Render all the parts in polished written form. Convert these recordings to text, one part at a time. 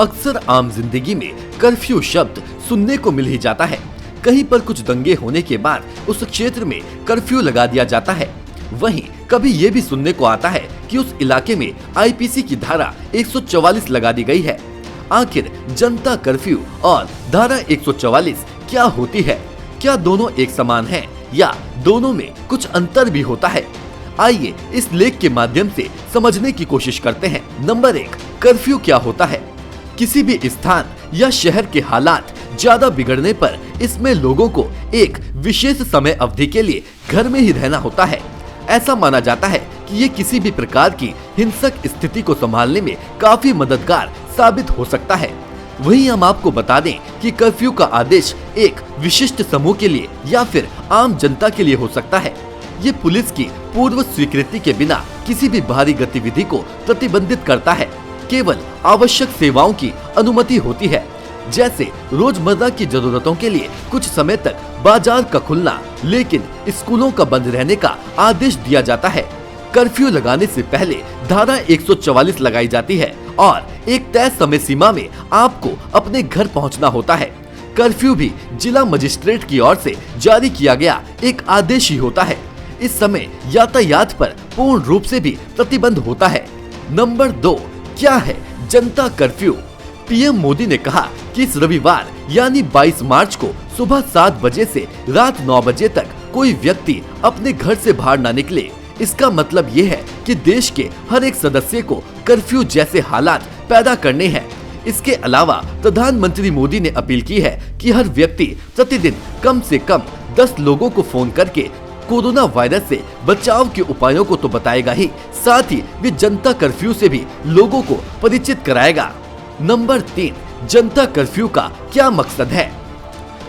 अक्सर आम जिंदगी में कर्फ्यू शब्द सुनने को मिल ही जाता है। कहीं पर कुछ दंगे होने के बाद उस क्षेत्र में कर्फ्यू लगा दिया जाता है। वहीं कभी ये भी सुनने को आता है कि उस इलाके में आईपीसी की धारा 144 लगा दी गई है। आखिर जनता कर्फ्यू और धारा 144 क्या होती है? क्या दोनों एक समान हैं या दोनों में कुछ अंतर भी होता है? आइए इस लेख के माध्यम से समझने की कोशिश करते हैं। नंबर 1, कर्फ्यू क्या होता है? किसी भी स्थान या शहर के हालात ज्यादा बिगड़ने पर इसमें लोगों को एक विशेष समय अवधि के लिए घर में ही रहना होता है। ऐसा माना जाता है कि ये किसी भी प्रकार की हिंसक स्थिति को संभालने में काफी मददगार साबित हो सकता है। वहीं हम आपको बता दें कि कर्फ्यू का आदेश एक विशिष्ट समूह के लिए या फिर आम जनता के लिए हो सकता है। ये पुलिस की पूर्व स्वीकृति के बिना किसी भी बाहरी गतिविधि को प्रतिबंधित करता है। केवल आवश्यक सेवाओं की अनुमति होती है, जैसे रोजमर्रा की जरूरतों के लिए कुछ समय तक बाजार का खुलना, लेकिन स्कूलों का बंद रहने का आदेश दिया जाता है। कर्फ्यू लगाने से पहले धारा 144 लगाई जाती है और एक तय समय सीमा में आपको अपने घर पहुंचना होता है। कर्फ्यू भी जिला मजिस्ट्रेट की ओर से जारी किया गया एक आदेश ही होता है। इस समय यातायात पर पूर्ण रूप से भी प्रतिबंध होता है। नंबर 2, क्या है जनता कर्फ्यू? पीएम मोदी ने कहा कि इस रविवार यानी 22 मार्च को सुबह 7 बजे से रात 9 बजे तक कोई व्यक्ति अपने घर से बाहर न निकले। इसका मतलब ये है कि देश के हर एक सदस्य को कर्फ्यू जैसे हालात पैदा करने हैं। इसके अलावा प्रधानमंत्री मोदी ने अपील की है कि हर व्यक्ति प्रतिदिन कम से कम 10 लोगों को फोन करके कोरोना वायरस से बचाव के उपायों को तो बताएगा ही, साथ ही वे जनता कर्फ्यू से भी लोगों को परिचित कराएगा। नंबर 3, जनता कर्फ्यू का क्या मकसद है?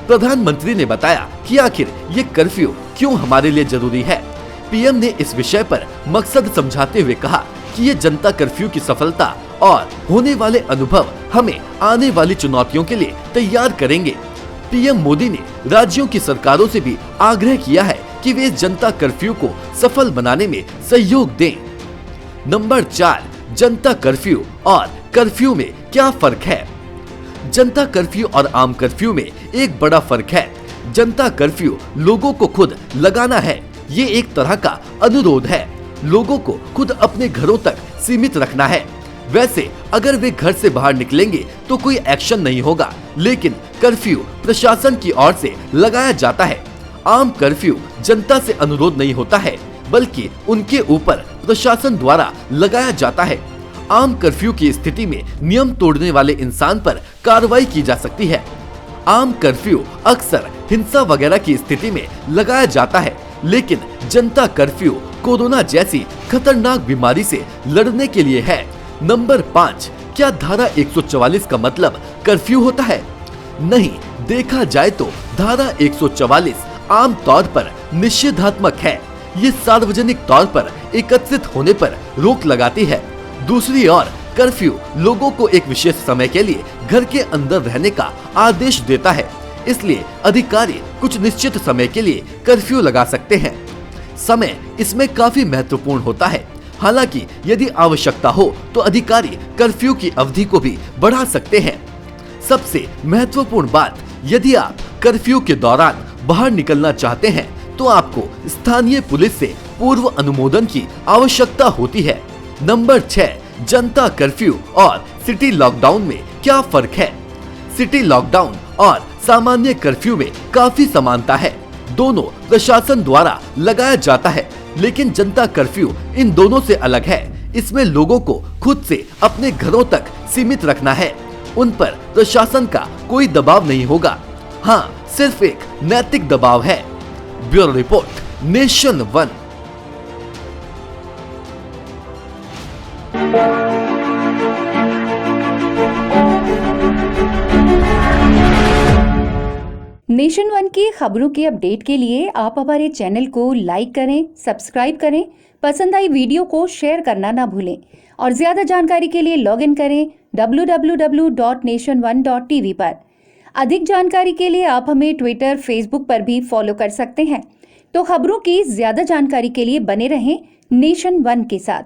प्रधानमंत्री ने बताया कि आखिर ये कर्फ्यू क्यों हमारे लिए जरूरी है। पीएम ने इस विषय पर मकसद समझाते हुए कहा कि ये जनता कर्फ्यू की सफलता और होने वाले अनुभव हमें आने वाली चुनौतियों के लिए तैयार करेंगे। पीएम मोदी ने राज्यों की सरकारों से भी आग्रह किया है कि वे जनता कर्फ्यू को सफल बनाने में सहयोग दें। नंबर 4, जनता कर्फ्यू और कर्फ्यू में क्या फर्क है? जनता कर्फ्यू और आम कर्फ्यू में एक बड़ा फर्क है। जनता कर्फ्यू लोगों को खुद लगाना है। ये एक तरह का अनुरोध है। लोगों को खुद अपने घरों तक सीमित रखना है। वैसे अगर वे घर से बाहर निकलेंगे तो कोई एक्शन नहीं होगा, लेकिन कर्फ्यू प्रशासन की ओर से लगाया जाता है। आम कर्फ्यू जनता से अनुरोध नहीं होता है, बल्कि उनके ऊपर प्रशासन द्वारा लगाया जाता है। आम कर्फ्यू की स्थिति में नियम तोड़ने वाले इंसान पर कार्रवाई की जा सकती है। आम कर्फ्यू अक्सर हिंसा वगैरह की स्थिति में लगाया जाता है, लेकिन जनता कर्फ्यू कोरोना जैसी खतरनाक बीमारी से लड़ने के लिए है। नंबर 5, क्या धारा 144 का मतलब कर्फ्यू होता है? नहीं, देखा जाए तो धारा 144 आम तौर पर निषेधात्मक है। ये सार्वजनिक तौर पर एकत्रित होने पर रोक लगाती है। दूसरी ओर कर्फ्यू लोगों को एक विशेष समय के लिए घर के अंदर रहने का आदेश देता है, इसलिए अधिकारी कुछ निश्चित समय के लिए कर्फ्यू लगा सकते हैं। समय इसमें काफी महत्वपूर्ण होता है। हालांकि यदि आवश्यकता हो तो अधिकारी कर्फ्यू की अवधि को भी बढ़ा सकते हैं। सबसे महत्वपूर्ण बात, यदि आप कर्फ्यू के दौरान बाहर निकलना चाहते हैं तो आपको स्थानीय पुलिस से पूर्व अनुमोदन की आवश्यकता होती है। नंबर 6, जनता कर्फ्यू और सिटी लॉकडाउन में क्या फर्क है? सिटी लॉकडाउन और सामान्य कर्फ्यू में काफी समानता है। दोनों प्रशासन द्वारा लगाया जाता है, लेकिन जनता कर्फ्यू इन दोनों से अलग है। इसमें लोगों को खुद से अपने घरों तक सीमित रखना है। उन पर प्रशासन का कोई दबाव नहीं होगा। हाँ, सिर्फ एक नैतिक दबाव है। Bureau report, nation 1। नेशन 1 की खबरों के अपडेट के लिए आप हमारे चैनल को लाइक करें, सब्सक्राइब करें, पसंद आई वीडियो को शेयर करना ना भूलें और ज्यादा जानकारी के लिए लॉग इन करें www.nation1.tv पर। अधिक जानकारी के लिए आप हमें ट्विटर, फेसबुक पर भी फॉलो कर सकते हैं। तो खबरों की ज्यादा जानकारी के लिए बने रहें नेशन 1 के साथ।